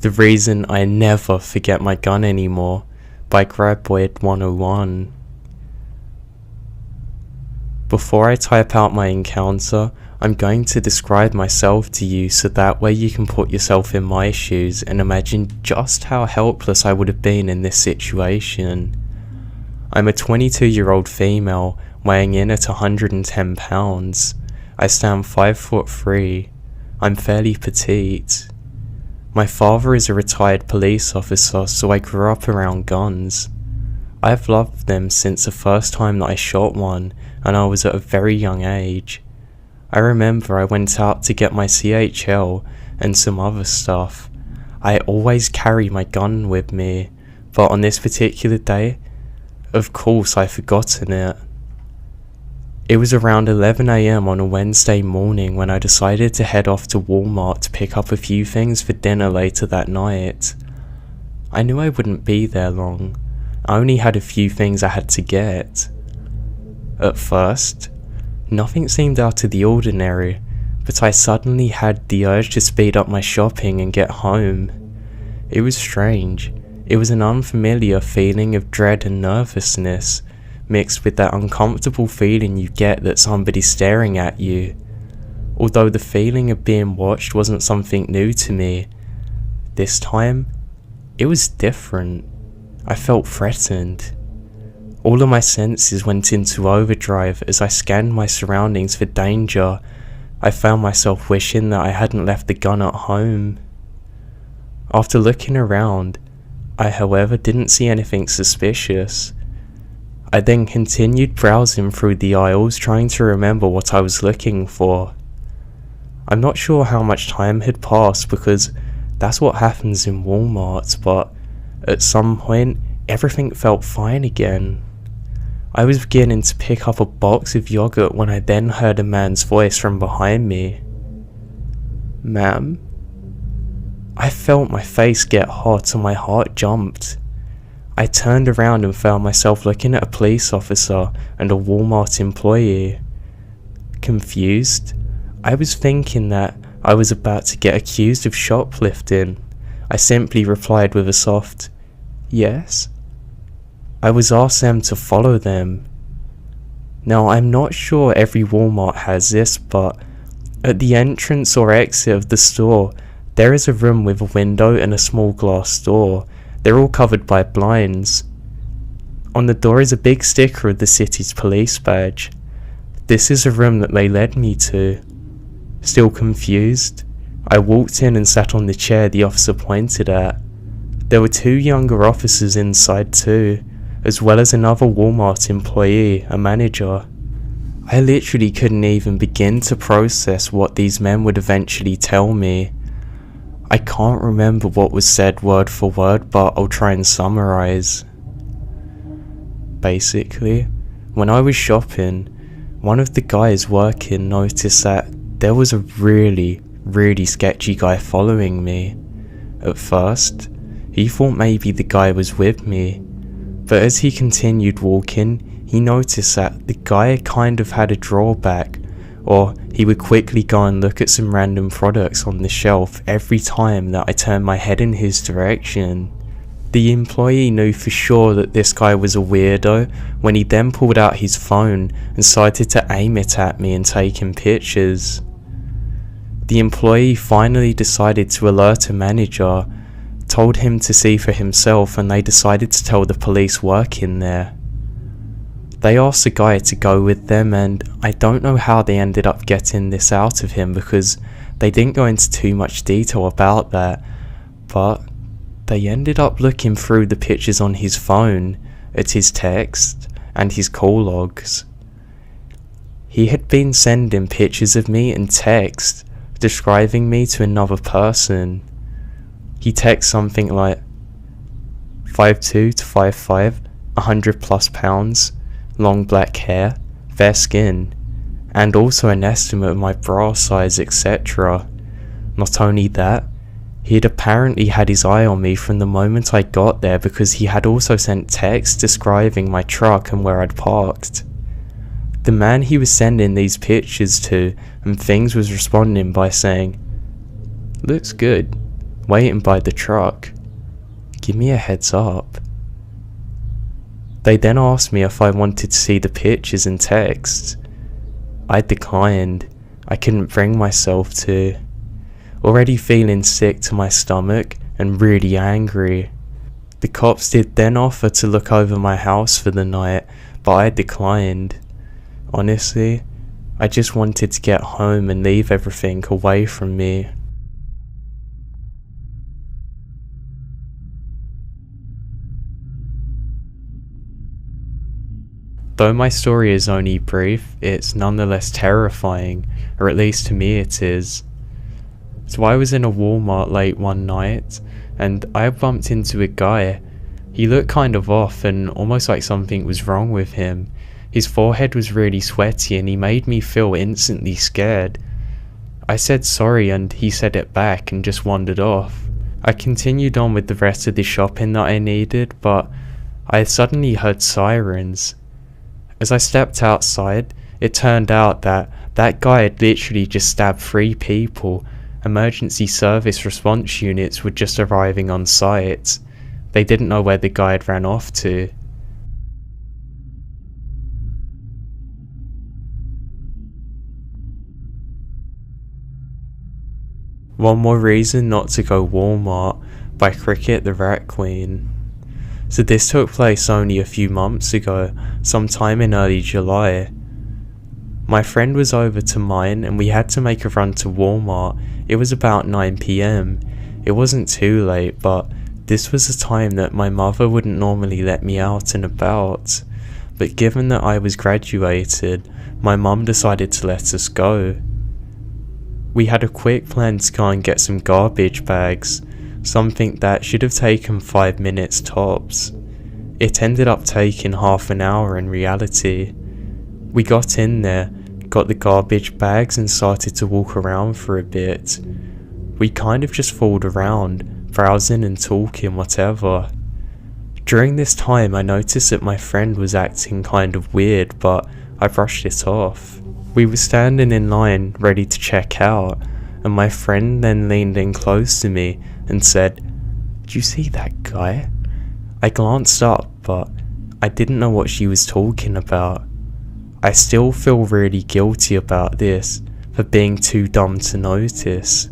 The Reason I Never Forget My Gun Anymore by Graboid 101. Before I type out my encounter, I'm going to describe myself to you so that way you can put yourself in my shoes and imagine just how helpless I would have been in this situation. I'm a 22-year-old female weighing in at 110 pounds. I stand 5'3". I'm fairly petite. My father is a retired police officer, so I grew up around guns. I've loved them since the first time that I shot one, and I was at a very young age. I remember I went out to get my CHL and some other stuff. I always carry my gun with me, but on this particular day, of course I'd forgotten it. It was around 11 AM on a Wednesday morning when I decided to head off to Walmart to pick up a few things for dinner later that night. I knew I wouldn't be there long. I only had a few things I had to get. At first, nothing seemed out of the ordinary, but I suddenly had the urge to speed up my shopping and get home. It was strange. It was an unfamiliar feeling of dread and nervousness, mixed with that uncomfortable feeling you get that somebody's staring at you. Although the feeling of being watched wasn't something new to me, this time, it was different. I felt threatened. All of my senses went into overdrive as I scanned my surroundings for danger. I found myself wishing that I hadn't left the gun at home. After looking around, I however didn't see anything suspicious. I then continued browsing through the aisles trying to remember what I was looking for. I'm not sure how much time had passed because that's what happens in Walmart, but at some point everything felt fine again. I was beginning to pick up a box of yogurt when I then heard a man's voice from behind me. "Ma'am?" I felt my face get hot and my heart jumped. I turned around and found myself looking at a police officer and a Walmart employee. Confused, I was thinking that I was about to get accused of shoplifting. I simply replied with a soft, "Yes." I was asked them to follow them. Now I'm not sure every Walmart has this, but at the entrance or exit of the store, there is a room with a window and a small glass door. They're all covered by blinds. On the door is a big sticker of the city's police badge. This is a room that they led me to. Still confused, I walked in and sat on the chair the officer pointed at. There were two younger officers inside too, as well as another Walmart employee, a manager. I literally couldn't even begin to process what these men would eventually tell me. I can't remember what was said word for word, but I'll try and summarize. Basically, when I was shopping, one of the guys working noticed that there was a really sketchy guy following me. At first, he thought maybe the guy was with me, but as he continued walking, he noticed that the guy kind of had a drawback, or he would quickly go and look at some random products on the shelf every time that I turned my head in his direction. The employee knew for sure that this guy was a weirdo when he then pulled out his phone and started to aim it at me and taking pictures. The employee finally decided to alert a manager, told him to see for himself, and they decided to tell the police working there. They asked the guy to go with them, and I don't know how they ended up getting this out of him because they didn't go into too much detail about that, but they ended up looking through the pictures on his phone, at his text, and his call logs. He had been sending pictures of me and text, describing me to another person. He texted something like 5'2" to 5'5", 100 plus pounds, long black hair, fair skin, and also an estimate of my bra size, etc. Not only that, he had apparently had his eye on me from the moment I got there because he had also sent texts describing my truck and where I'd parked. The man he was sending these pictures to and things was responding by saying, "Looks good. waiting by the truck. Give me a heads up. They then asked me if I wanted to see the pictures and texts. I declined. I couldn't bring myself to. Already feeling sick to my stomach and really angry. The cops did then offer to look over my house for the night, but I declined. Honestly, I just wanted to get home and leave everything away from me. Though my story is only brief, it's nonetheless terrifying, or at least to me it is. So I was in a Walmart late one night, and I bumped into a guy. He looked kind of off and almost like something was wrong with him. His forehead was really sweaty and he made me feel instantly scared. I said sorry and he said it back and just wandered off. I continued on with the rest of the shopping that I needed, but I suddenly heard sirens. As I stepped outside, it turned out that that guy had literally just stabbed 3 people. Emergency service response units were just arriving on site. They didn't know where the guy had ran off to. One more reason not to go Walmart by Cricket the Rat Queen. So this took place only a few months ago, sometime in early July. My friend was over to mine and we had to make a run to Walmart. It was about 9 PM. It wasn't too late, but this was a time that my mother wouldn't normally let me out and about. But given that I was graduated, my mum decided to let us go. We had a quick plan to go and get some garbage bags, something that should have taken 5 minutes tops. It ended up taking half an hour in reality. We got in there, got the garbage bags and started to walk around for a bit. We kind of just fooled around, browsing and talking, whatever. During this time I noticed that my friend was acting kind of weird, but I brushed it off. We were standing in line ready to check out, and my friend then leaned in close to me and said, "Do you see that guy?" I glanced up, but I didn't know what she was talking about. I still feel really guilty about this, for being too dumb to notice.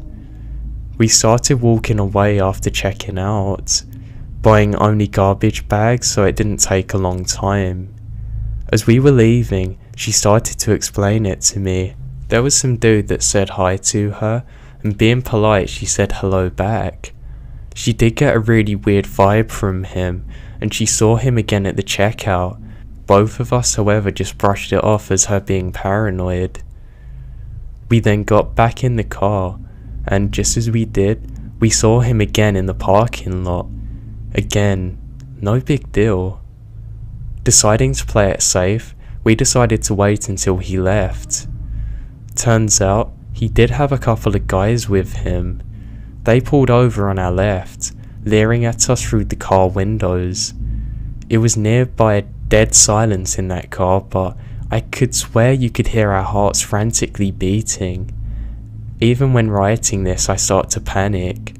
We started walking away after checking out, buying only garbage bags so it didn't take a long time. As we were leaving, she started to explain it to me. There was some dude that said hi to her, and being polite she said hello back. She did get a really weird vibe from him, and she saw him again at the checkout. Both of us, however, just brushed it off as her being paranoid. We then got back in the car, and just as we did, we saw him again in the parking lot. Again, no big deal. Deciding to play it safe, we decided to wait until he left. Turns out, he did have a couple of guys with him. They pulled over on our left, leering at us through the car windows. It was nearby a dead silence in that car, but I could swear you could hear our hearts frantically beating. Even when writing this, I start to panic.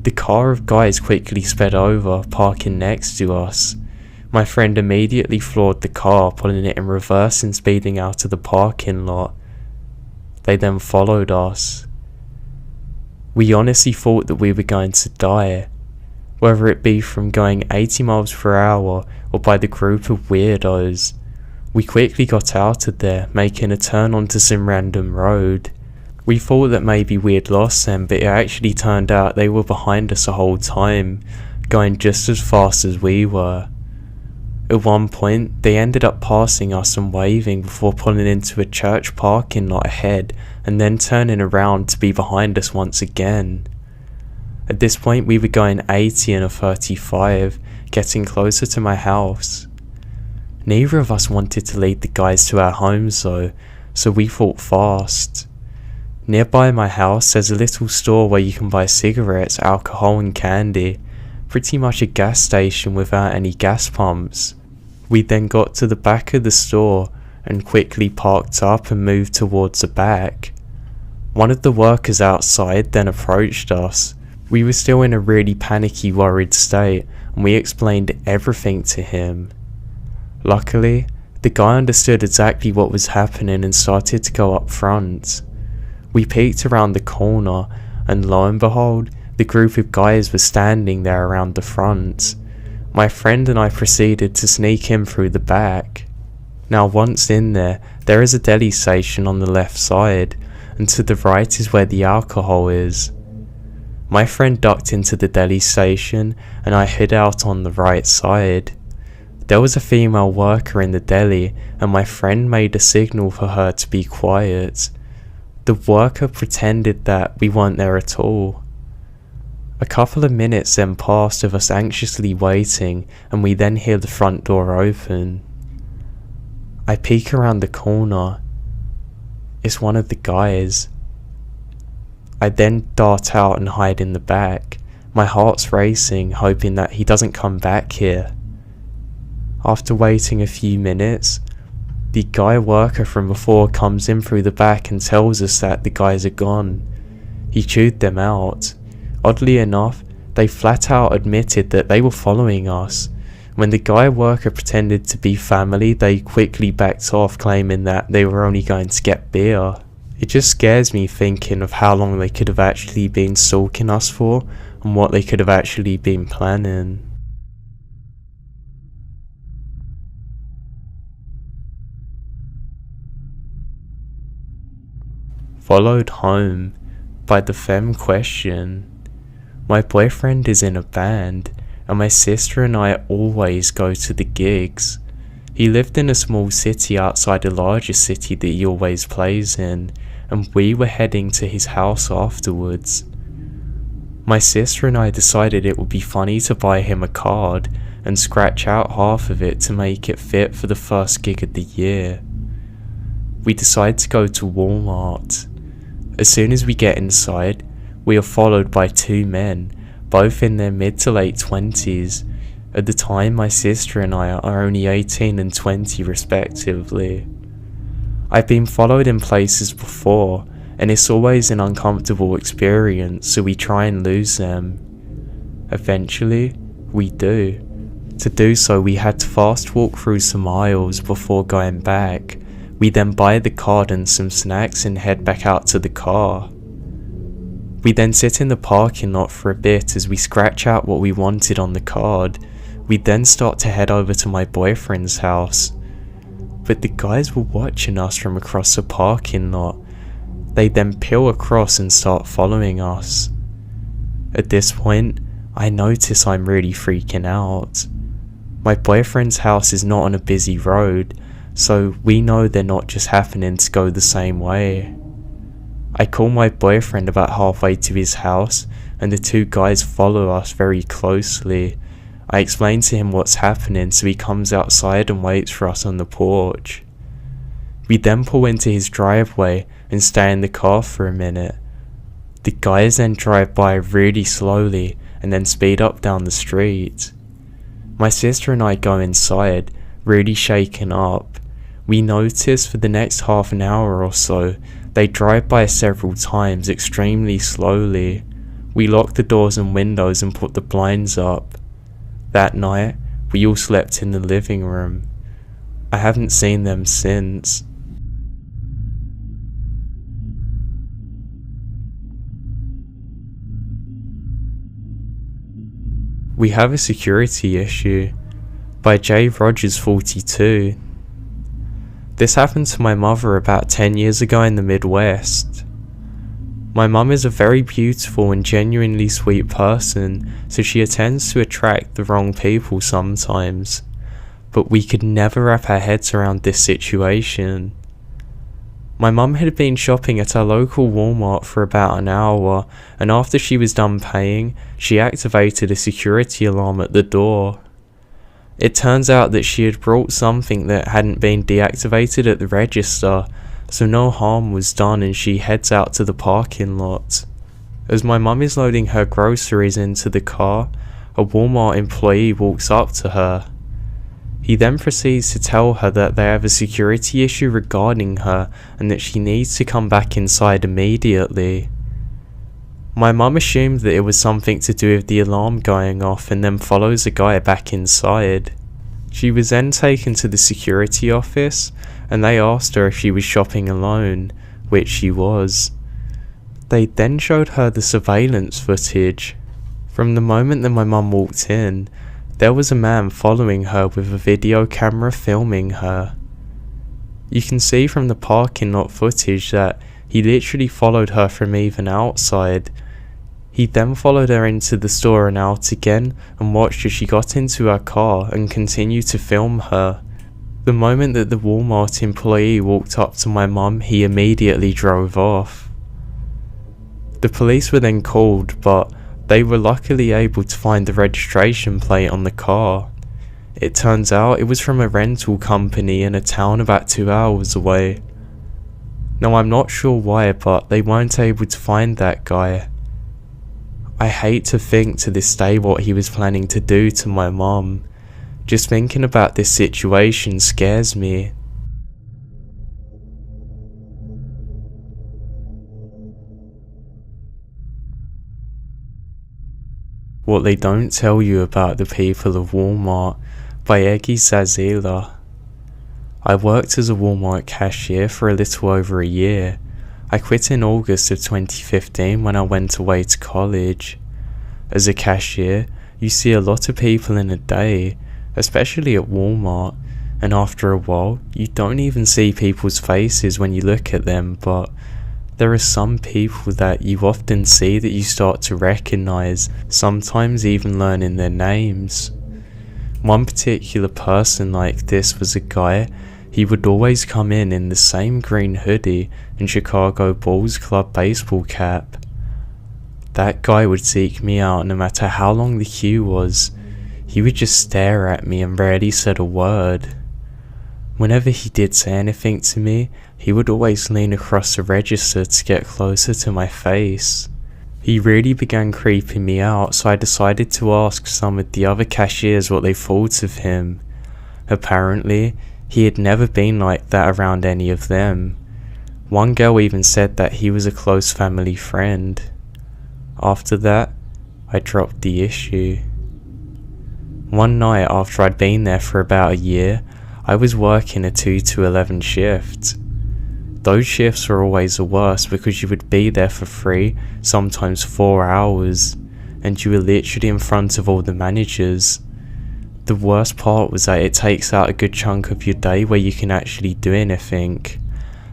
The car of guys quickly sped over, parking next to us. My friend immediately floored the car, pulling it in reverse and speeding out of the parking lot. They then followed us. We honestly thought that we were going to die, whether it be from going 80 miles per hour or by the group of weirdos. We quickly got out of there, making a turn onto some random road. We thought that maybe we had lost them, but it actually turned out they were behind us the whole time, going just as fast as we were. At one point, they ended up passing us and waving before pulling into a church parking lot ahead and then turning around to be behind us once again. At this point, we were going 80 in a 35, getting closer to my house. Neither of us wanted to lead the guys to our homes though, so we thought fast. Nearby my house, there's a little store where you can buy cigarettes, alcohol and candy. Pretty much a gas station without any gas pumps. We then got to the back of the store and quickly parked up and moved towards the back. One of the workers outside then approached us, We were still in a really panicky, worried state, and we explained everything to him. Luckily, the guy understood exactly what was happening and started to go up front. We peeked around the corner, and lo and behold, the group of guys was standing there around the front. My friend and I proceeded to sneak in through the back. Now once in there is a deli station on the left side, and to the right is where the alcohol is. My friend ducked into the deli station, and I hid out on the right side. There was a female worker in the deli, and my friend made a signal for her to be quiet. The worker pretended that we weren't there at all. A couple of minutes then passed of us anxiously waiting, and we then hear the front door open. I peek around the corner. It's one of the guys. I then dart out and hide in the back. My heart's racing, hoping that he doesn't come back here. After waiting a few minutes, the guy worker from before comes in through the back and tells us that the guys are gone. He chewed them out. Oddly enough, they flat out admitted that they were following us. When the guy worker pretended to be family, they quickly backed off, claiming that they were only going to get beer. It just scares me thinking of how long they could have actually been stalking us for, and what they could have actually been planning. Followed home by the femme question. My boyfriend is in a band, and my sister and I always go to the gigs. He lived in a small city outside a larger city that he always plays in, and we were heading to his house afterwards. My sister and I decided it would be funny to buy him a card and scratch out half of it to make it fit for the first gig of the year. We decide to go to Walmart. As soon as we get inside, we are followed by two men, both in their mid to late 20s. At the time, my sister and I are only 18 and 20 respectively. I've been followed in places before, and it's always an uncomfortable experience, so we try and lose them. Eventually, we do. To do so, we had to fast walk through some aisles before going back. We then buy the card and some snacks and head back out to the car. We then sit in the parking lot for a bit as we scratch out what we wanted on the card. We then start to head over to my boyfriend's house. But the guys were watching us from across the parking lot. They then peel across and start following us. At this point, I notice I'm really freaking out. My boyfriend's house is not on a busy road, so we know they're not just happening to go the same way. I call my boyfriend about halfway to his house, and the two guys follow us very closely. I explain to him what's happening, so he comes outside and waits for us on the porch. We then pull into his driveway and stay in the car for a minute. The guys then drive by really slowly and then speed up down the street. My sister and I go inside, really shaken up. We notice for the next half an hour or so, they drive by several times extremely slowly. We lock the doors and windows and put the blinds up. That night, we all slept in the living room. I haven't seen them since. We Have a Security Issue by J. Rogers 42. This happened to my mother about 10 years ago in the Midwest. My mum is a very beautiful and genuinely sweet person, so she tends to attract the wrong people sometimes. But we could never wrap our heads around this situation. My mum had been shopping at our local Walmart for about an hour, and after she was done paying, she activated a security alarm at the door. It turns out that she had brought something that hadn't been deactivated at the register, so no harm was done, and she heads out to the parking lot. As my mum is loading her groceries into the car, a Walmart employee walks up to her. He then proceeds to tell her that they have a security issue regarding her and that she needs to come back inside immediately. My mum assumed that it was something to do with the alarm going off and then follows the guy back inside. She was then taken to the security office and they asked her if she was shopping alone, which she was. They then showed her the surveillance footage. From the moment that my mum walked in, there was a man following her with a video camera filming her. You can see from the parking lot footage that he literally followed her from even outside. He then followed her into the store and out again and watched as she got into her car and continued to film her. The moment that the Walmart employee walked up to my mum, he immediately drove off. The police were then called, but they were luckily able to find the registration plate on the car. It turns out it was from a rental company in a town about 2 hours away. Now I'm not sure why, but they weren't able to find that guy. I hate to think to this day what he was planning to do to my mum. Just thinking about this situation scares me. What They Don't Tell You About the People of Walmart by Eggy Zazila. I worked as a Walmart cashier for a little over a year. I quit in August of 2015 when I went away to college. As a cashier, you see a lot of people in a day, especially at Walmart, and after a while, you don't even see people's faces when you look at them, but there are some people that you often see that you start to recognize, sometimes even learning their names. One particular person like this was a guy. He would always come in the same green hoodie and Chicago Bulls Club baseball cap. That guy would seek me out no matter how long the queue was. He would just stare at me and rarely said a word. Whenever he did say anything to me, he would always lean across the register to get closer to my face. He really began creeping me out, so I decided to ask some of the other cashiers what they thought of him. Apparently, he had never been like that around any of them. One girl even said that he was a close family friend. After that, I dropped the issue. One night after I'd been there for about a year, I was working a 2 to 11 shift. Those shifts were always the worst because you would be there for 3, sometimes 4 hours, and you were literally in front of all the managers. The worst part was that it takes out a good chunk of your day where you can actually do anything.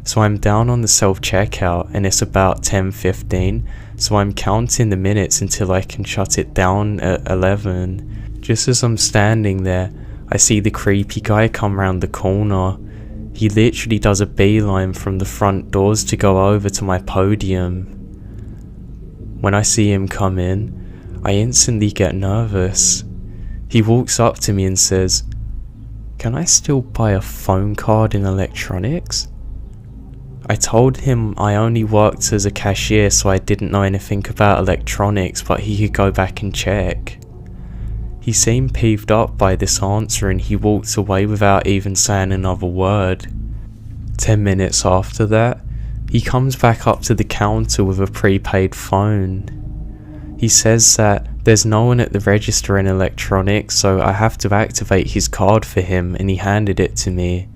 So I'm down on the self-checkout and it's about 10:15, so I'm counting the minutes until I can shut it down at 11. Just as I'm standing there, I see the creepy guy come round the corner. He literally does a beeline from the front doors to go over to my podium. When I see him come in, I instantly get nervous. He walks up to me and says, "Can I still buy a phone card in electronics?" I told him I only worked as a cashier, so I didn't know anything about electronics, but he could go back and check. He seemed peeved up by this answer and he walked away without even saying another word. 10 minutes after that, he comes back up to the counter with a prepaid phone. He says that there's no one at the register in electronics, so I have to activate his card for him, and he handed it to me.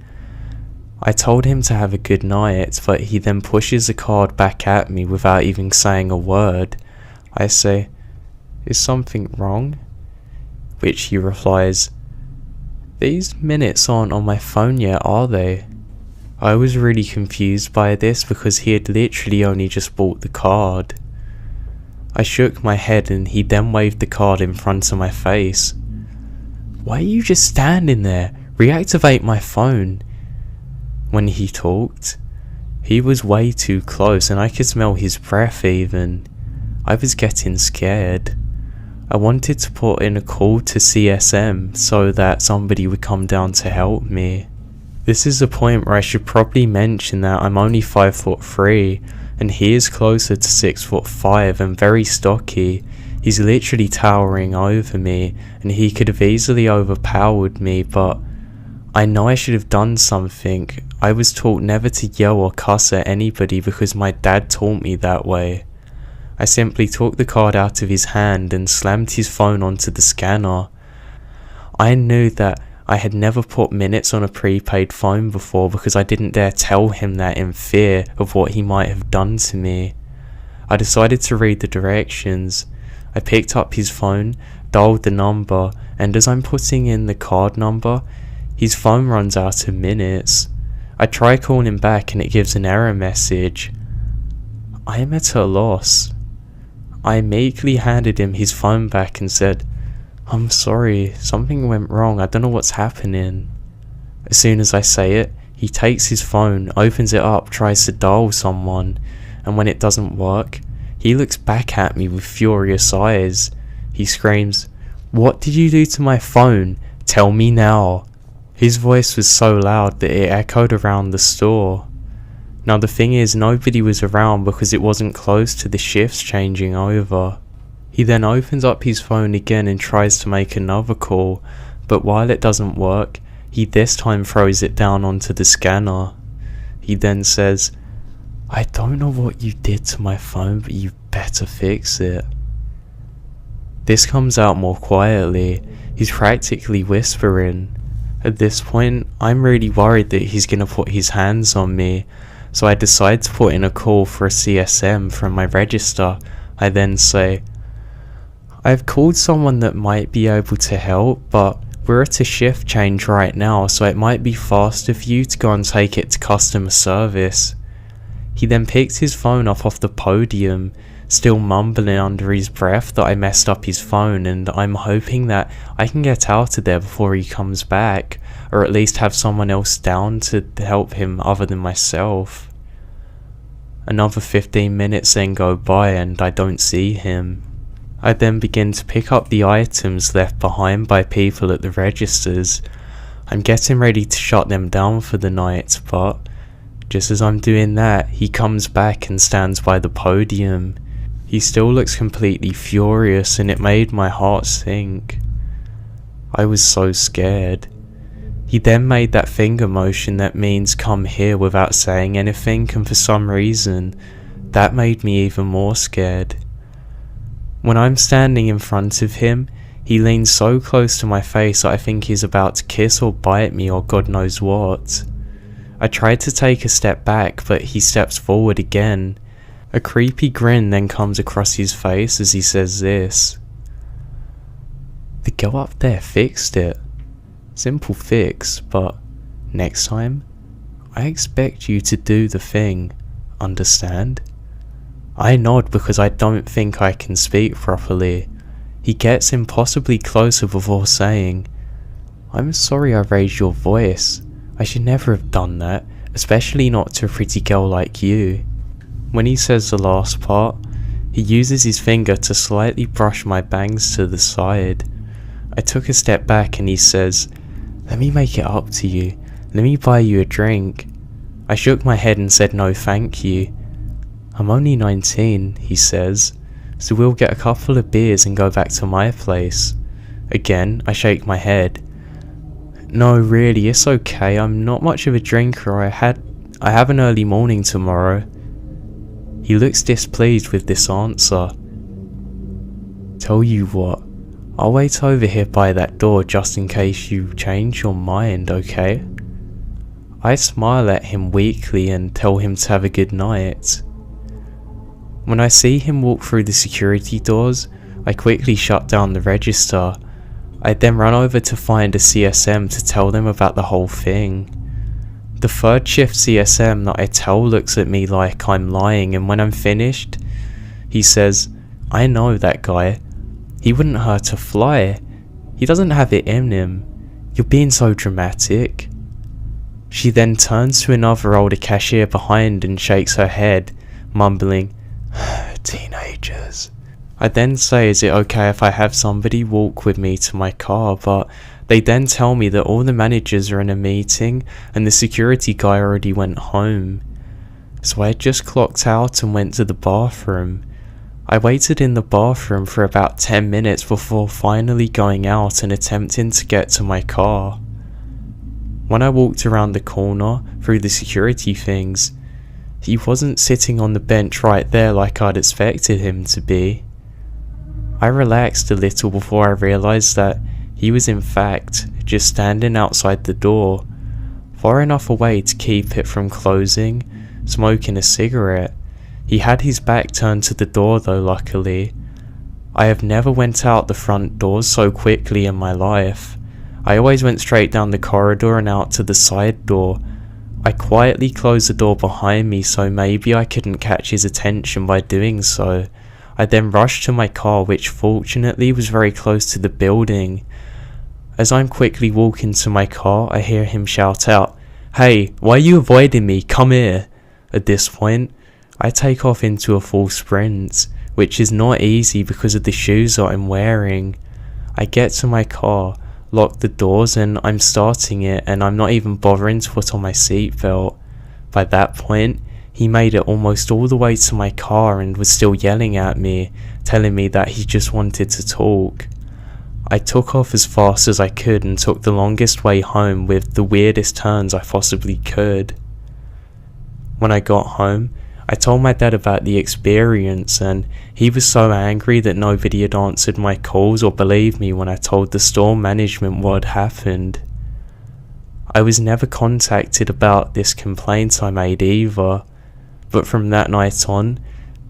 I told him to have a good night, but he then pushes the card back at me without even saying a word. I say, "Is something wrong?" Which he replies, "These minutes aren't on my phone yet, are they?" I was really confused by this because he had literally only just bought the card. I shook my head and he then waved the card in front of my face. "Why are you just standing there? Reactivate my phone." When he talked, he was way too close and I could smell his breath even. I was getting scared. I wanted to put in a call to CSM so that somebody would come down to help me. This is a point where I should probably mention that I'm only 5'3" and he is closer to 6'5" and very stocky. He's literally towering over me and he could have easily overpowered me, but I know I should have done something. I was taught never to yell or cuss at anybody because my dad taught me that way. I simply took the card out of his hand and slammed his phone onto the scanner. I knew that I had never put minutes on a prepaid phone before because I didn't dare tell him that in fear of what he might have done to me. I decided to read the directions. I picked up his phone, dialed the number, and as I'm putting in the card number, his phone runs out of minutes. I try calling him back and it gives an error message. I am at a loss. I meekly handed him his phone back and said, "I'm sorry, something went wrong, I don't know what's happening." As soon as I say it, he takes his phone, opens it up, tries to dial someone, and when it doesn't work, he looks back at me with furious eyes. He screams, "What did you do to my phone? Tell me now." His voice was so loud that it echoed around the store. Now the thing is, nobody was around because it wasn't close to the shifts changing over. He then opens up his phone again and tries to make another call, but while it doesn't work, he this time throws it down onto the scanner. He then says, "I don't know what you did to my phone, but you better fix it." This comes out more quietly. He's practically whispering. At this point, I'm really worried that he's gonna put his hands on me, so I decide to put in a call for a CSM from my register. I then say, "I've called someone that might be able to help, but we're at a shift change right now, so it might be faster for you to go and take it to customer service." He then picks his phone up off the podium, still mumbling under his breath that I messed up his phone, and I'm hoping that I can get out of there before he comes back, or at least have someone else down to help him other than myself. Another 15 minutes then go by and I don't see him. I then begin to pick up the items left behind by people at the registers. I'm getting ready to shut them down for the night, but just as I'm doing that, he comes back and stands by the podium. He still looks completely furious and it made my heart sink. I was so scared. He then made that finger motion that means come here without saying anything, and for some reason, that made me even more scared. When I'm standing in front of him, he leans so close to my face that I think he's about to kiss or bite me or God knows what. I tried to take a step back, but he steps forward again. A creepy grin then comes across his face as he says this: "The girl up there fixed it. Simple fix, but next time, I expect you to do the thing, understand?" I nod because I don't think I can speak properly. He gets impossibly closer before saying, "I'm sorry I raised your voice. I should never have done that, especially not to a pretty girl like you." When he says the last part, he uses his finger to slightly brush my bangs to the side. I took a step back and he says, "Let me make it up to you. Let me buy you a drink." I shook my head and said no thank you. "I'm only 19, he says, "so we'll get a couple of beers and go back to my place." Again, I shake my head. "No, really, it's okay. I'm not much of a drinker. I have an early morning tomorrow." He looks displeased with this answer. "Tell you what, I'll wait over here by that door just in case you change your mind, okay?" I smile at him weakly and tell him to have a good night. When I see him walk through the security doors, I quickly shut down the register. I then run over to find a CSM to tell them about the whole thing. The third shift CSM that I tell looks at me like I'm lying, and when I'm finished, he says, "I know that guy. He wouldn't hurt a fly. He doesn't have it in him. You're being so dramatic." She then turns to another older cashier behind and shakes her head, mumbling, "Teenagers." I then say, "Is it okay if I have somebody walk with me to my car?" But they then tell me that all the managers are in a meeting and the security guy already went home. So I just clocked out and went to the bathroom. I waited in the bathroom for about 10 minutes before finally going out and attempting to get to my car. When I walked around the corner through the security things, He wasn't sitting on the bench right there like I'd expected him to be. I relaxed a little before I realised that he was in fact just standing outside the door, far enough away to keep it from closing, smoking a cigarette. He had his back turned to the door though, luckily. I have never went out the front doors so quickly in my life. I always went straight down the corridor and out to the side door. I quietly closed the door behind me so maybe I couldn't catch his attention by doing so. I then rushed to my car, which fortunately was very close to the building. As I'm quickly walking to my car, I hear him shout out, "Hey, why are you avoiding me? Come here." At this point, I take off into a full sprint, which is not easy because of the shoes that I'm wearing. I get to my car, lock the doors, and I'm starting it, and I'm not even bothering to put on my seatbelt. By that point, he made it almost all the way to my car and was still yelling at me, telling me that he just wanted to talk. I took off as fast as I could and took the longest way home with the weirdest turns I possibly could. When I got home, I told my dad about the experience, and he was so angry that nobody had answered my calls or believed me when I told the store management what had happened. I was never contacted about this complaint I made either, but from that night on,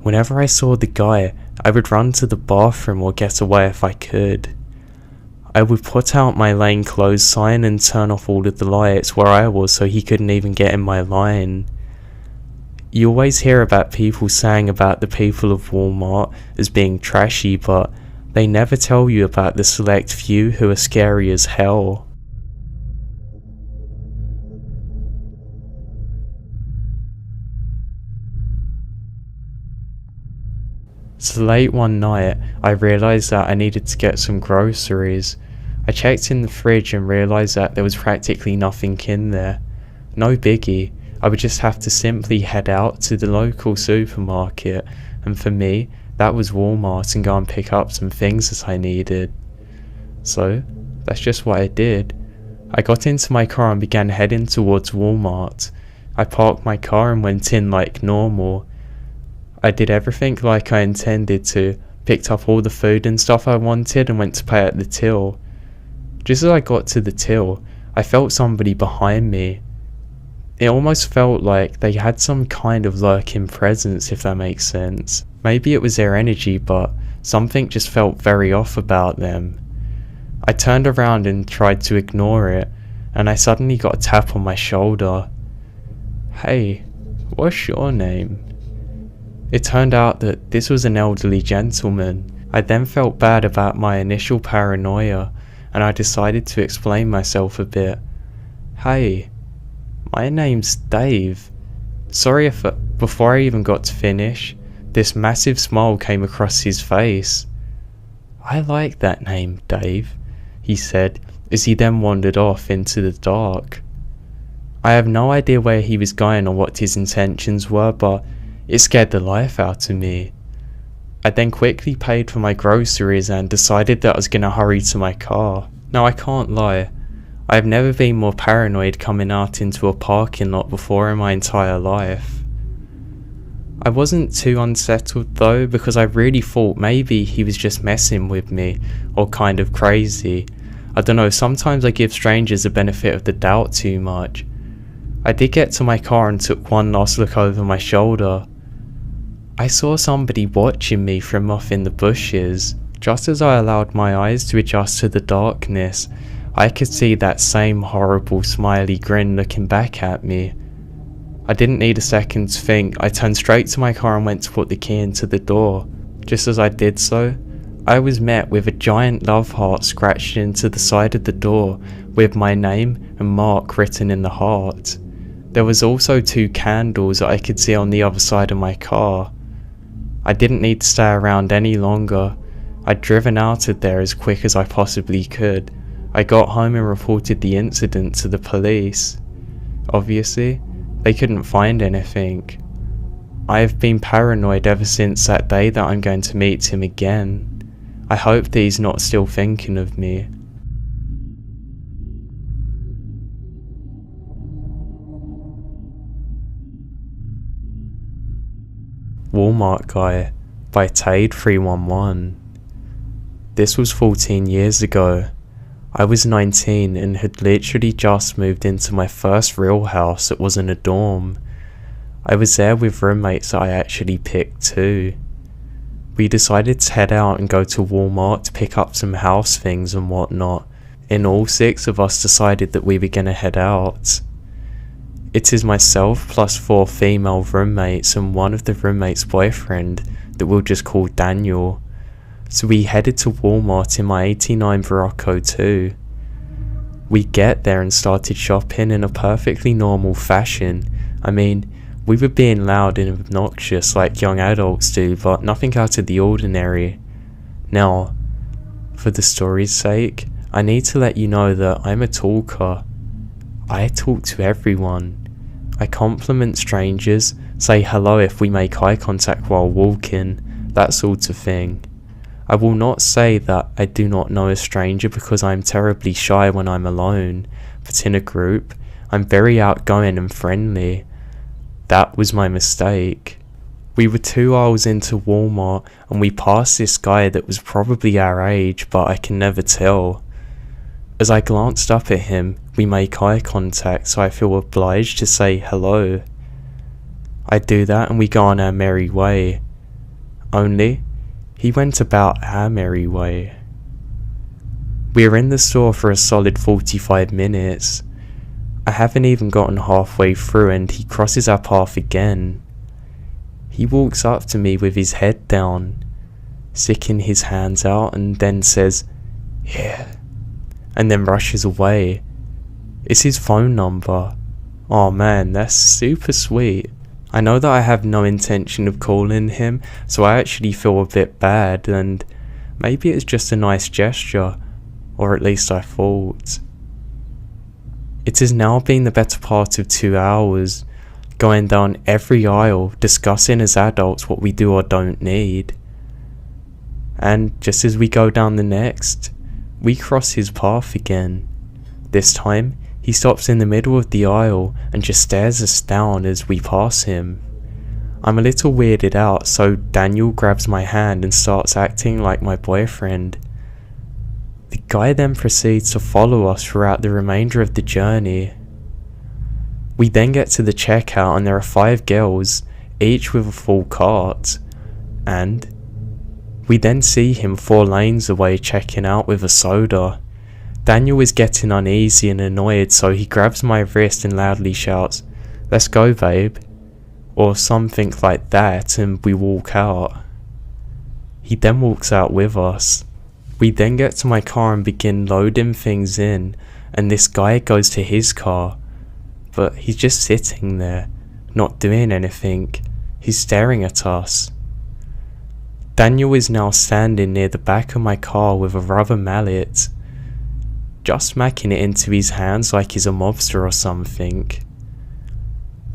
whenever I saw the guy, I would run to the bathroom or get away if I could. I would put out my lane closed sign and turn off all of the lights where I was so he couldn't even get in my line. You always hear about people saying about the people of Walmart as being trashy, but they never tell you about the select few who are scary as hell. So late one night, I realised that I needed to get some groceries. I checked in the fridge and realised that there was practically nothing in there. No biggie. I would just have to simply head out to the local supermarket, and for me, that was Walmart, and go and pick up some things that I needed. So, that's just what I did. I got into my car and began heading towards Walmart. I parked my car and went in like normal. I did everything like I intended to, picked up all the food and stuff I wanted and went to pay at the till. Just as I got to the till, I felt somebody behind me. It almost felt like they had some kind of lurking presence, if that makes sense. Maybe it was their energy, but something just felt very off about them. I turned around and tried to ignore it, and I suddenly got a tap on my shoulder. "Hey, what's your name?" It turned out that this was an elderly gentleman. I then felt bad about my initial paranoia, and I decided to explain myself a bit. "Hey, my name's Dave." Sorry if before I even got to finish, this massive smile came across his face. "I like that name, Dave," he said, as he then wandered off into the dark. I have no idea where he was going or what his intentions were, but it scared the life out of me. I then quickly paid for my groceries and decided that I was going to hurry to my car. Now I can't lie, I have never been more paranoid coming out into a parking lot before in my entire life. I wasn't too unsettled though, because I really thought maybe he was just messing with me, or kind of crazy. I don't know, sometimes I give strangers the benefit of the doubt too much. I did get to my car and took one last look over my shoulder. I saw somebody watching me from off in the bushes. Just as I allowed my eyes to adjust to the darkness, I could see that same horrible smiley grin looking back at me. I didn't need a second to think. I turned straight to my car and went to put the key into the door. Just as I did so, I was met with a giant love heart scratched into the side of the door with my name and Mark written in the heart. There was also 2 candles that I could see on the other side of my car. I didn't need to stay around any longer. I'd driven out of there as quick as I possibly could. I got home and reported the incident to the police. Obviously, they couldn't find anything. I have been paranoid ever since that day that I'm going to meet him again. I hope that he's not still thinking of me. Walmart Guy by Tade311. This was 14 years ago. I was 19 and had literally just moved into my first real house that wasn't a dorm. I was there with roommates that I actually picked too. We decided to head out and go to Walmart to pick up some house things and whatnot, and all 6 of us decided that we were gonna head out. It is myself plus 4 female roommates and one of the roommates' boyfriend that we'll just call Daniel. So we headed to Walmart in my 89 Barocco too. We get there and started shopping in a perfectly normal fashion. I mean, we were being loud and obnoxious like young adults do, but nothing out of the ordinary. Now, for the story's sake, I need to let you know that I'm a talker. I talk to everyone. I compliment strangers, say hello if we make eye contact while walking, that sort of thing. I will not say that I do not know a stranger because I am terribly shy when I'm alone, but in a group, I'm very outgoing and friendly. That was my mistake. We were 2 aisles into Walmart and we passed this guy that was probably our age, but I can never tell. As I glanced up at him, we make eye contact, so I feel obliged to say hello. I do that and we go on our merry way. Only, he went about our merry way. We are in the store for a solid 45 minutes. I haven't even gotten halfway through and he crosses our path again. He walks up to me with his head down, sticking his hands out, and then says, "Here," and then rushes away. It's his phone number. Oh man, that's super sweet. I know that I have no intention of calling him, so I actually feel a bit bad, and maybe it's just a nice gesture, or at least I thought. It has now been the better part of 2 hours, going down every aisle, discussing as adults what we do or don't need. And just as we go down the next, we cross his path again. This time, he stops in the middle of the aisle and just stares us down as we pass him. I'm a little weirded out, so Daniel grabs my hand and starts acting like my boyfriend. The guy then proceeds to follow us throughout the remainder of the journey. We then get to the checkout and there are 5 girls, each with a full cart, and we then see him 4 lanes away checking out with a soda. Daniel is getting uneasy and annoyed, so he grabs my wrist and loudly shouts, "Let's go, babe," or something like that, and we walk out. He then walks out with us. We then get to my car and begin loading things in, and this guy goes to his car, but he's just sitting there, not doing anything. He's staring at us. Daniel is now standing near the back of my car with a rubber mallet, just smacking it into his hands like he's a mobster or something.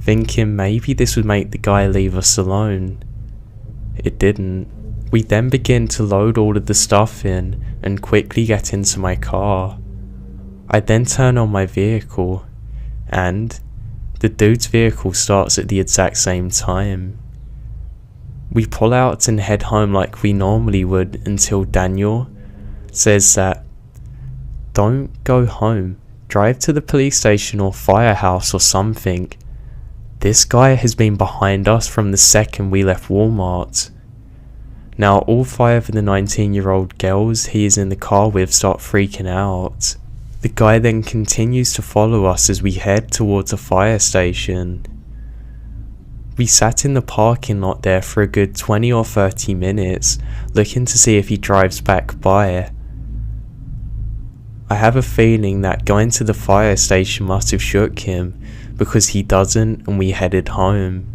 Thinking maybe this would make the guy leave us alone. It didn't. We then begin to load all of the stuff in and quickly get into my car. I then turn on my vehicle, and the dude's vehicle starts at the exact same time. We pull out and head home like we normally would until Daniel says that, "Don't go home, drive to the police station or firehouse or something. This guy has been behind us from the second we left Walmart." Now all 5 of the 19-year-old girls he is in the car with start freaking out. The guy then continues to follow us as we head towards a fire station. We sat in the parking lot there for a good 20 or 30 minutes, looking to see if he drives back by. I have a feeling that going to the fire station must have shook him, because he doesn't, and we headed home.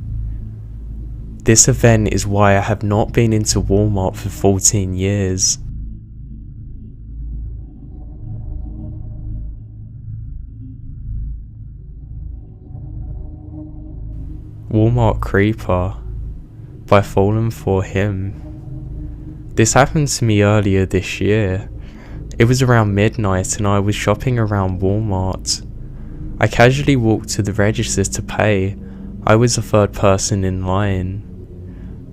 This event is why I have not been into Walmart for 14 years. Walmart Creeper by Fallen for Him. This happened to me earlier this year. It was around midnight and I was shopping around Walmart. I casually walked to the register to pay. I was the 3rd person in line.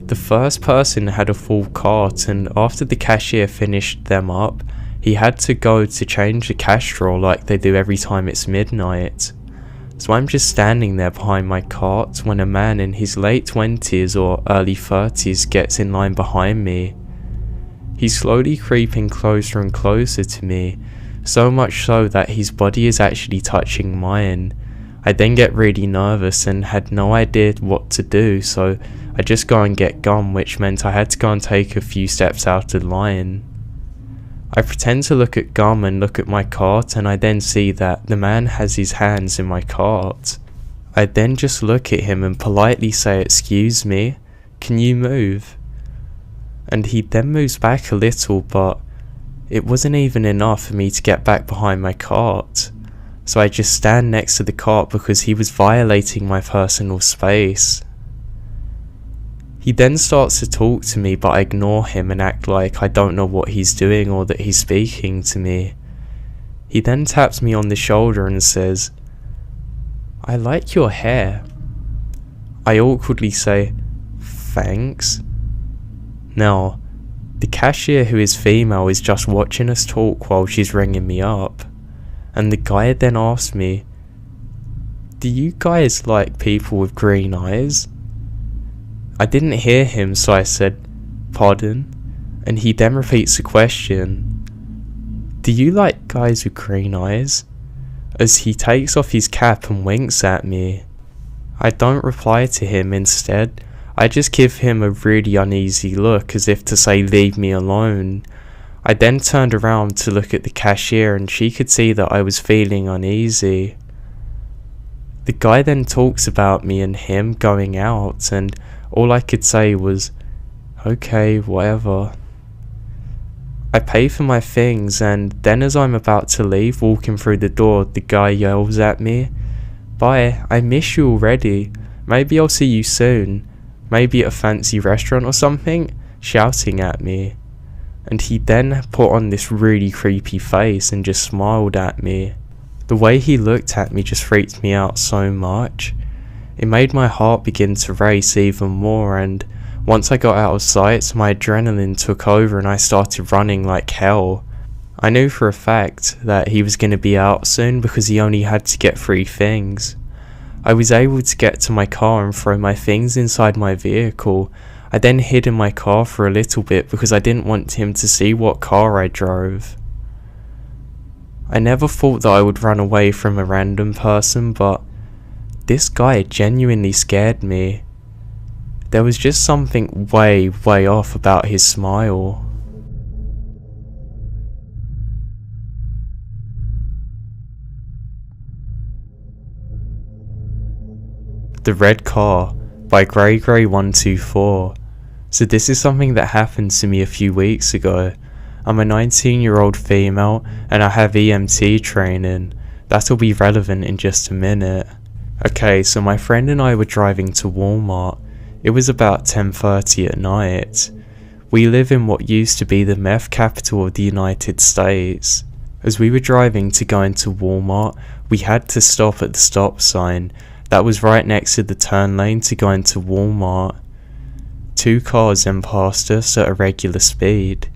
The first person had a full cart, and after the cashier finished them up, he had to go to change the cash drawer like they do every time it's midnight. So I'm just standing there behind my cart when a man in his late 20s or early 30s gets in line behind me. He's slowly creeping closer and closer to me, so much so that his body is actually touching mine. I then get really nervous and had no idea what to do, so I just go and get gum, which meant I had to go and take a few steps out of line. I pretend to look at gum and look at my cart, and I then see that the man has his hands in my cart. I then just look at him and politely say, "Excuse me, can you move?" And he then moves back a little, but it wasn't even enough for me to get back behind my cart. So I just stand next to the cart because he was violating my personal space. He then starts to talk to me, but I ignore him and act like I don't know what he's doing or that he's speaking to me. He then taps me on the shoulder and says, "I like your hair." I awkwardly say, "Thanks." Now, the cashier, who is female, is just watching us talk while she's ringing me up. And the guy then asks me, "Do you guys like people with green eyes?" I didn't hear him, so I said, "Pardon?" And he then repeats the question, "Do you like guys with green eyes?" as he takes off his cap and winks at me. I don't reply to him. Instead, I just give him a really uneasy look as if to say, "Leave me alone." I then turned around to look at the cashier, and she could see that I was feeling uneasy. The guy then talks about me and him going out, and all I could say was, "Okay, whatever." I pay for my things, and then as I'm about to leave, walking through the door, the guy yells at me, "Bye, I miss you already. Maybe I'll see you soon. Maybe at a fancy restaurant or something," shouting at me. And he then put on this really creepy face and just smiled at me. The way he looked at me just freaked me out so much. It made my heart begin to race even more, and once I got out of sight, my adrenaline took over and I started running like hell. I knew for a fact that he was going to be out soon because he only had to get 3 things. I was able to get to my car and throw my things inside my vehicle. I then hid in my car for a little bit because I didn't want him to see what car I drove. I never thought that I would run away from a random person, but this guy genuinely scared me. There was just something way off about his smile. The Red Car by Grey124. So this is something that happened to me a few weeks ago. I'm a 19-year-old female and I have EMT training. That'll be relevant in just a minute. Okay, so my friend and I were driving to Walmart. It was about 10:30 at night. We live in what used to be the meth capital of the United States. As we were driving to go into Walmart, we had to stop at the stop sign that was right next to the turn lane to go into Walmart. 2 cars then passed us at a regular speed.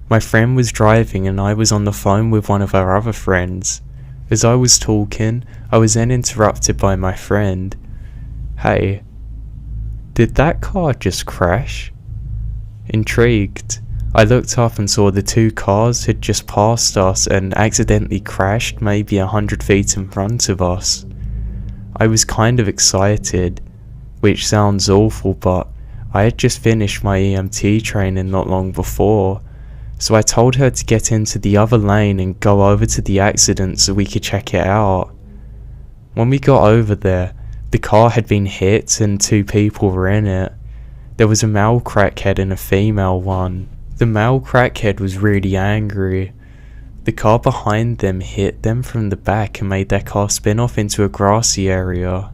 My friend was driving and I was on the phone with one of our other friends. As I was talking, I was then interrupted by my friend. "Hey, did that car just crash?" Intrigued, I looked up and saw the 2 cars had just passed us and accidentally crashed maybe 100 feet in front of us. I was kind of excited, which sounds awful, but I had just finished my EMT training not long before, so I told her to get into the other lane and go over to the accident so we could check it out. When we got over there, the car had been hit and 2 people were in it. There was a male crackhead and a female one. The male crackhead was really angry. The car behind them hit them from the back and made their car spin off into a grassy area.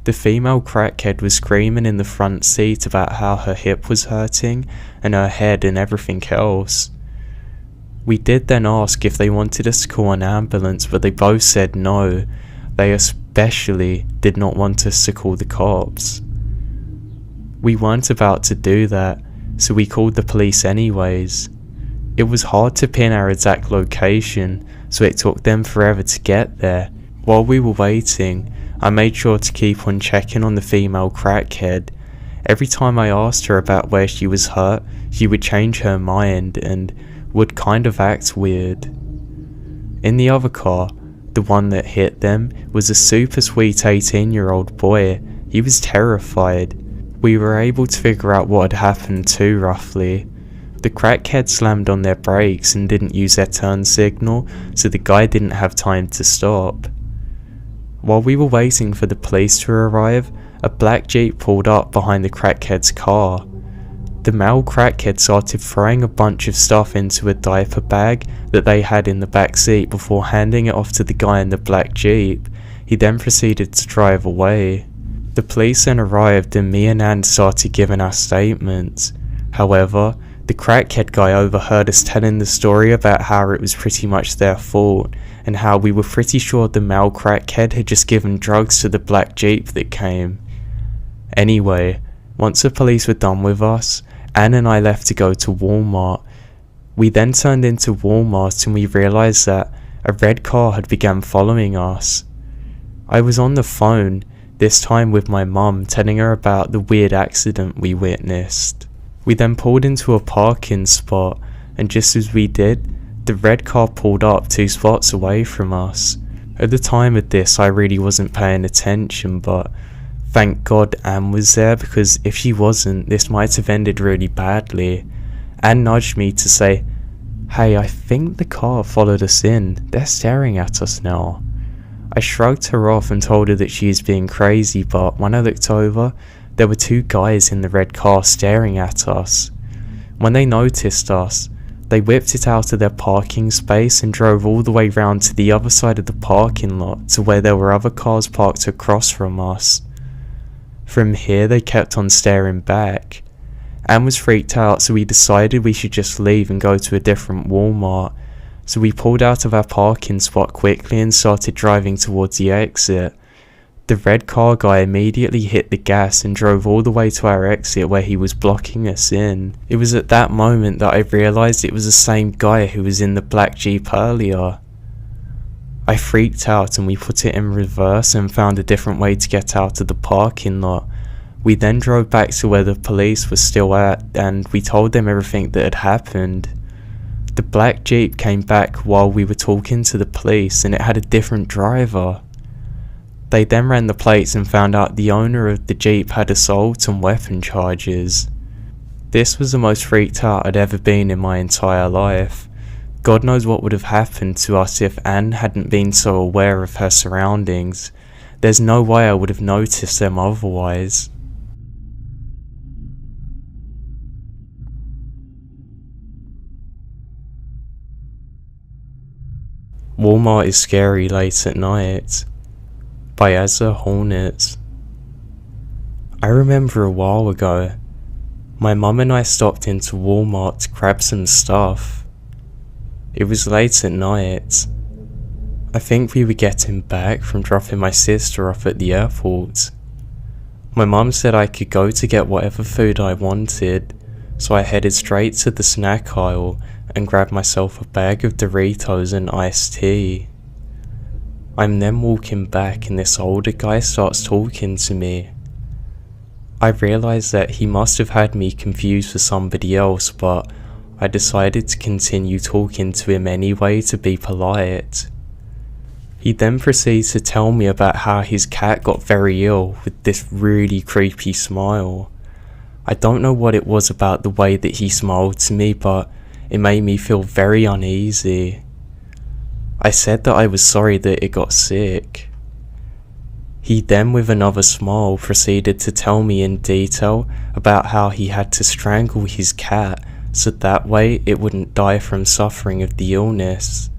The female crackhead was screaming in the front seat about how her hip was hurting and her head and everything else. We did then ask if they wanted us to call an ambulance, but they both said no. They especially did not want us to call the cops. We weren't about to do that, so we called the police anyways. It was hard to pin our exact location, so it took them forever to get there. While we were waiting, I made sure to keep on checking on the female crackhead. Every time I asked her about where she was hurt, she would change her mind and would kind of act weird. In the other car, the one that hit them, was a super sweet 18-year-old boy. He was terrified. We were able to figure out what had happened too, roughly. The crackhead slammed on their brakes and didn't use their turn signal, so the guy didn't have time to stop. While we were waiting for the police to arrive, a black Jeep pulled up behind the crackhead's car. The male crackhead started throwing a bunch of stuff into a diaper bag that they had in the back seat before handing it off to the guy in the black Jeep. He then proceeded to drive away. The police then arrived and me and Anne started giving our statements. However, the crackhead guy overheard us telling the story about how it was pretty much their fault, and how we were pretty sure the male crackhead had just given drugs to the black Jeep that came. Anyway, once the police were done with us, Anne and I left to go to Walmart. We then turned into Walmart and we realised that a red car had begun following us. I was on the phone, this time with my mum, telling her about the weird accident we witnessed. We then pulled into a parking spot, and just as we did, the red car pulled up 2 spots away from us. At the time of this, I really wasn't paying attention, but thank God Anne was there, because if she wasn't, this might have ended really badly. Anne nudged me to say, "Hey, I think the car followed us in. They're staring at us now." I shrugged her off and told her that she was being crazy, but when I looked over, there were 2 guys in the red car staring at us. When they noticed us, they whipped it out of their parking space and drove all the way round to the other side of the parking lot to where there were other cars parked across from us. From here, they kept on staring back. Anne was freaked out, so we decided we should just leave and go to a different Walmart. So we pulled out of our parking spot quickly and started driving towards the exit. The red car guy immediately hit the gas and drove all the way to our exit where he was blocking us in. It was at that moment that I realised it was the same guy who was in the black Jeep earlier. I freaked out and we put it in reverse and found a different way to get out of the parking lot. We then drove back to where the police were still at and we told them everything that had happened. The black Jeep came back while we were talking to the police and it had a different driver. They then ran the plates and found out the owner of the Jeep had assault and weapon charges. This was the most freaked out I'd ever been in my entire life. God knows what would have happened to us if Anne hadn't been so aware of her surroundings. There's no way I would have noticed them otherwise. Walmart is Scary Late at Night by Asa Hornets. I remember a while ago, my mum and I stopped into Walmart to grab some stuff. It was late at night. I think we were getting back from dropping my sister off at the airport. My mum said I could go to get whatever food I wanted, so I headed straight to the snack aisle and grabbed myself a bag of Doritos and iced tea. I'm then walking back and this older guy starts talking to me. I realised that he must have had me confused for somebody else, but I decided to continue talking to him anyway to be polite. He then proceeds to tell me about how his cat got very ill with this really creepy smile. I don't know what it was about the way that he smiled to me, but it made me feel very uneasy. I said that I was sorry that it got sick. He then, with another smile, proceeded to tell me in detail about how he had to strangle his cat so that way it wouldn't die from suffering of the illness.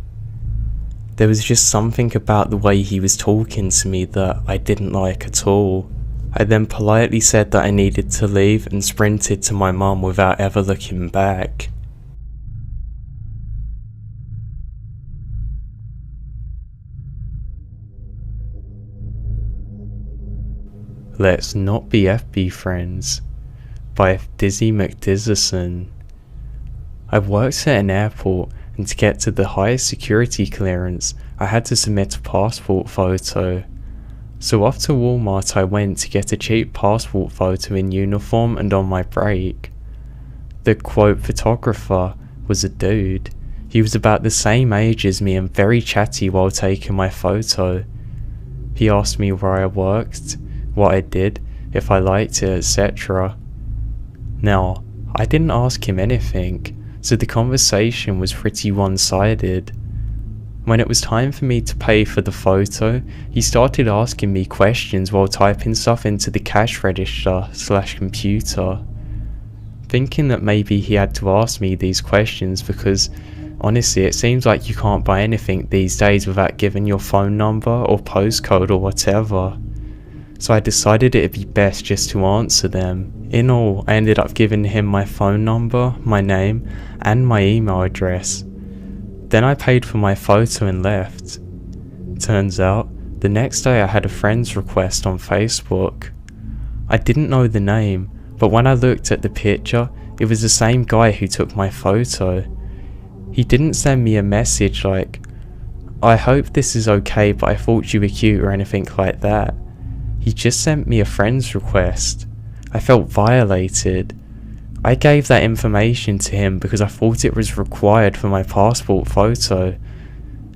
There was just something about the way he was talking to me that I didn't like at all. I then politely said that I needed to leave and sprinted to my mum without ever looking back. Let's not be FB friends. by Dizzy McDizerson. I worked at an airport, and to get to the highest security clearance, I had to submit a passport photo. So off to Walmart I went to get a cheap passport photo in uniform and on my break. The quote photographer was a dude. He was about the same age as me and very chatty while taking my photo. He asked me where I worked, what I did, if I liked it, etc. Now, I didn't ask him anything, so the conversation was pretty one-sided. When it was time for me to pay for the photo, he started asking me questions while typing stuff into the cash register/computer. Thinking that maybe he had to ask me these questions because honestly it seems like you can't buy anything these days without giving your phone number or postcode or whatever. So I decided it'd be best just to answer them. In all, I ended up giving him my phone number, my name, and my email address. Then I paid for my photo and left. Turns out, the next day I had a friend's request on Facebook. I didn't know the name, but when I looked at the picture, it was the same guy who took my photo. He didn't send me a message like, "I hope this is okay but I thought you were cute" or anything like that. He just sent me a friend's request. I felt violated. I gave that information to him because I thought it was required for my passport photo,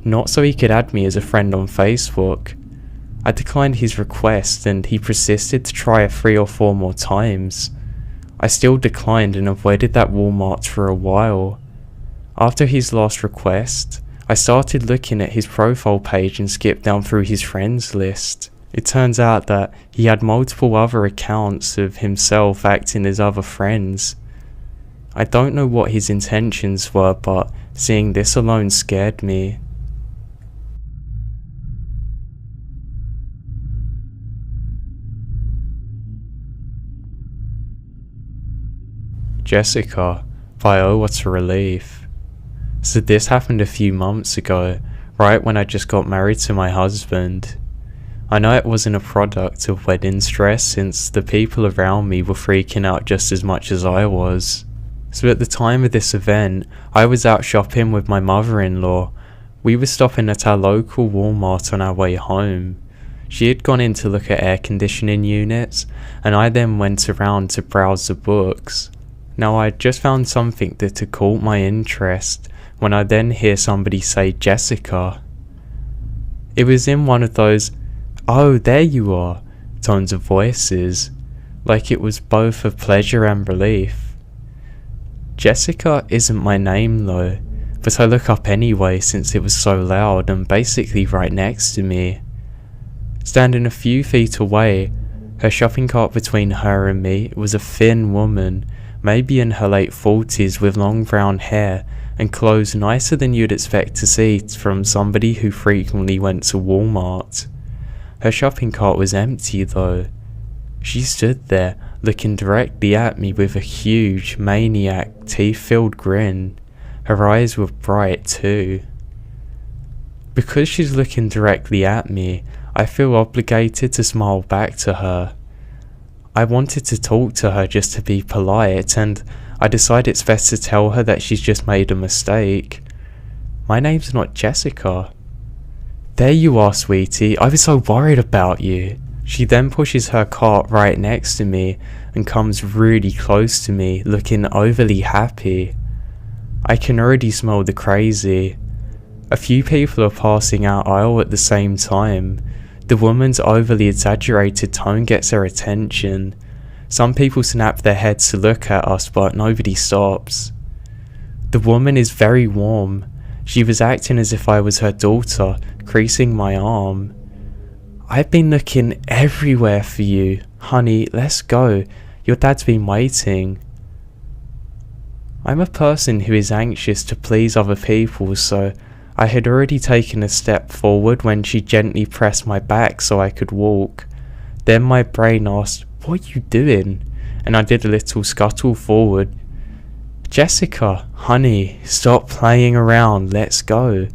not so he could add me as a friend on Facebook. I declined his request and he persisted to try it 3 or 4 more times. I still declined and avoided that Walmart for a while. After his last request, I started looking at his profile page and skipped down through his friends list. It turns out that he had multiple other accounts of himself acting as other friends. I don't know what his intentions were, but seeing this alone scared me. Jessica, by Oh What a Relief. So this happened a few months ago, right when I just got married to my husband. I know it wasn't a product of wedding stress since the people around me were freaking out just as much as I was. So at the time of this event, I was out shopping with my mother-in-law. We were stopping at our local Walmart on our way home. She had gone in to look at air conditioning units, and I then went around to browse the books. Now I had just found something that had caught my interest when I then hear somebody say Jessica. It was in one of those "oh there you are" tones of voices, like it was both of pleasure and relief. Jessica isn't my name though, but I look up anyway since it was so loud and basically right next to me. Standing a few feet away, her shopping cart between her and me, was a thin woman, maybe in her late 40s with long brown hair and clothes nicer than you'd expect to see from somebody who frequently went to Walmart. Her shopping cart was empty though. She stood there, looking directly at me with a huge, maniac, teeth-filled grin. Her eyes were bright too. Because she's looking directly at me, I feel obligated to smile back to her. I wanted to talk to her just to be polite, and I decide it's best to tell her that she's just made a mistake. My name's not Jessica. "There you are, sweetie, I was so worried about you." She then pushes her cart right next to me and comes really close to me, looking overly happy. I can already smell the crazy. A few people are passing our aisle at the same time. The woman's overly exaggerated tone gets her attention. Some people snap their heads to look at us, but nobody stops. The woman is very warm. She was acting as if I was her daughter, creasing my arm. "I've been looking everywhere for you. Honey, let's go. Your dad's been waiting." I'm a person who is anxious to please other people, so I had already taken a step forward when she gently pressed my back so I could walk. Then my brain asked, "What are you doing?" And I did a little scuttle forward. "Jessica, honey, stop playing around, let's go."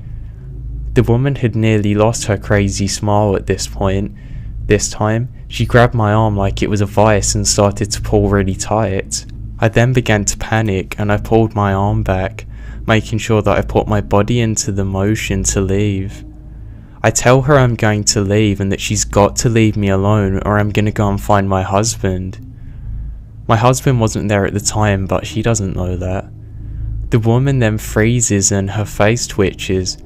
The woman had nearly lost her crazy smile at this point. This time, She grabbed my arm like it was a vice and started to pull really tight. I then began to panic and I pulled my arm back, making sure that I put my body into the motion to leave. I tell her I'm going to leave and that she's got to leave me alone or I'm gonna go and find my husband. My husband wasn't there at the time, but she doesn't know that. The woman then freezes and her face twitches,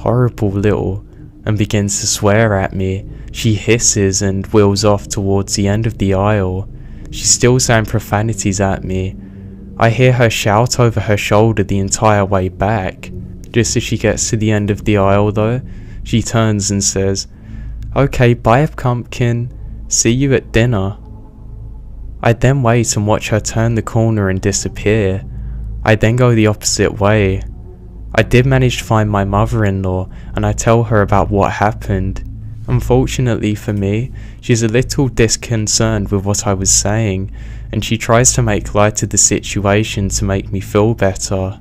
horrible little, and begins to swear at me. She hisses and wheels off towards the end of the aisle. She's still saying profanities at me. I hear her shout over her shoulder the entire way back. Just as she gets to the end of the aisle though, she turns and says, "Okay, bye pumpkin, see you at dinner." I then wait and watch her turn the corner and disappear. I then go the opposite way. I did manage to find my mother-in-law and I tell her about what happened. Unfortunately for me, she's a little disconcerted with what I was saying and she tries to make light of the situation to make me feel better.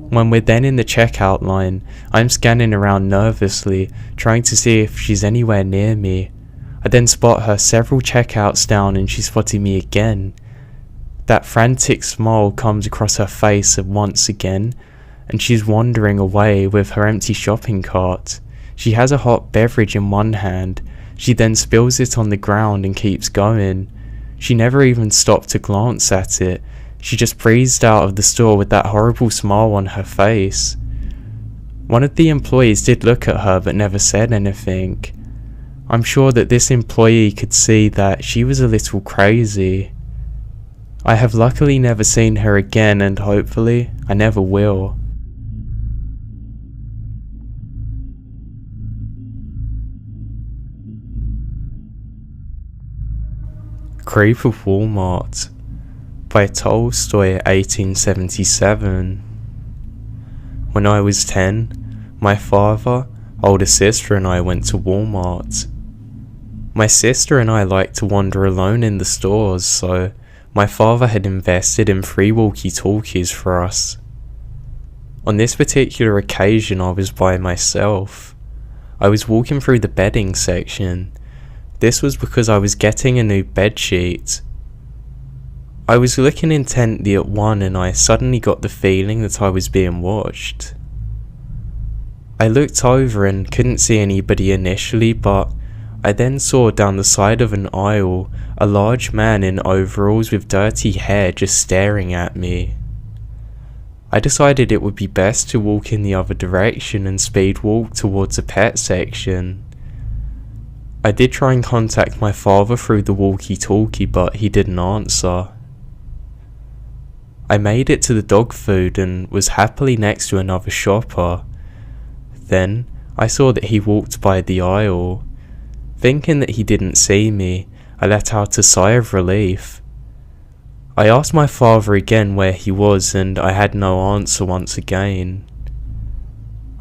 When we're then in the checkout line, I'm scanning around nervously, trying to see if she's anywhere near me. I then spot her several checkouts down and she's spotting me again. That frantic smile comes across her face once again, and she's wandering away with her empty shopping cart. She has a hot beverage in one hand. She then spills it on the ground and keeps going. She never even stopped to glance at it. She just breezed out of the store with that horrible smile on her face. One of the employees did look at her but never said anything. I'm sure that this employee could see that she was a little crazy. I have luckily never seen her again and hopefully I never will. Creep of Walmart by Tolstoy, 1877. When I was 10, my father, older sister and I went to Walmart. My sister and I liked to wander alone in the stores, so my father had invested in 3 walkie-talkies for us. On this particular occasion I was by myself. I was walking through the bedding section. This was because I was getting a new bedsheet. I was looking intently at one and I suddenly got the feeling that I was being watched. I looked over and couldn't see anybody initially, but I then saw down the side of an aisle a large man in overalls with dirty hair just staring at me. I decided it would be best to walk in the other direction and speed walk towards the pet section. I did try and contact my father through the walkie-talkie, but he didn't answer. I made it to the dog food and was happily next to another shopper. Then I saw that he walked by the aisle. Thinking that he didn't see me, I let out a sigh of relief. I asked my father again where he was and I had no answer once again.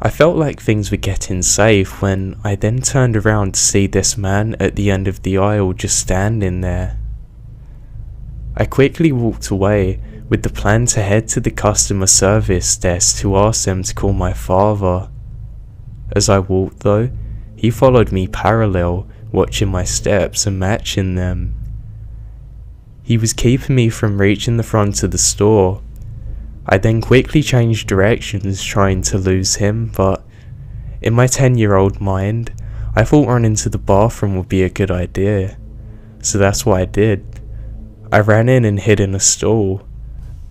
I felt like things were getting safe when I then turned around to see this man at the end of the aisle just standing there. I quickly walked away with the plan to head to the customer service desk to ask them to call my father. As I walked though, he followed me parallel, watching my steps and matching them. He was keeping me from reaching the front of the store. I then quickly changed directions trying to lose him, but in my 10-year-old mind, I thought running to the bathroom would be a good idea. So that's what I did. I ran in and hid in a stall.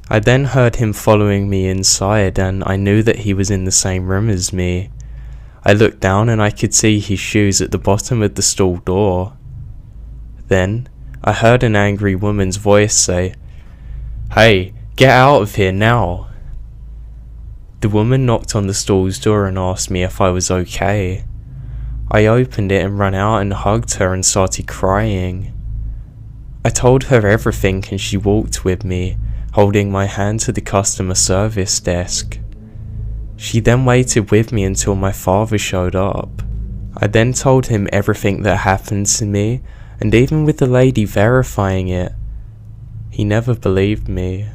I then heard him following me inside and I knew that he was in the same room as me. I looked down and I could see his shoes at the bottom of the stall door. Then, I heard an angry woman's voice say, "Hey, get out of here now!" The woman knocked on the stall's door and asked me if I was okay. I opened it and ran out and hugged her and started crying. I told her everything and she walked with me, holding my hand to the customer service desk. She then waited with me until my father showed up. I then told him everything that happened to me, and even with the lady verifying it, he never believed me.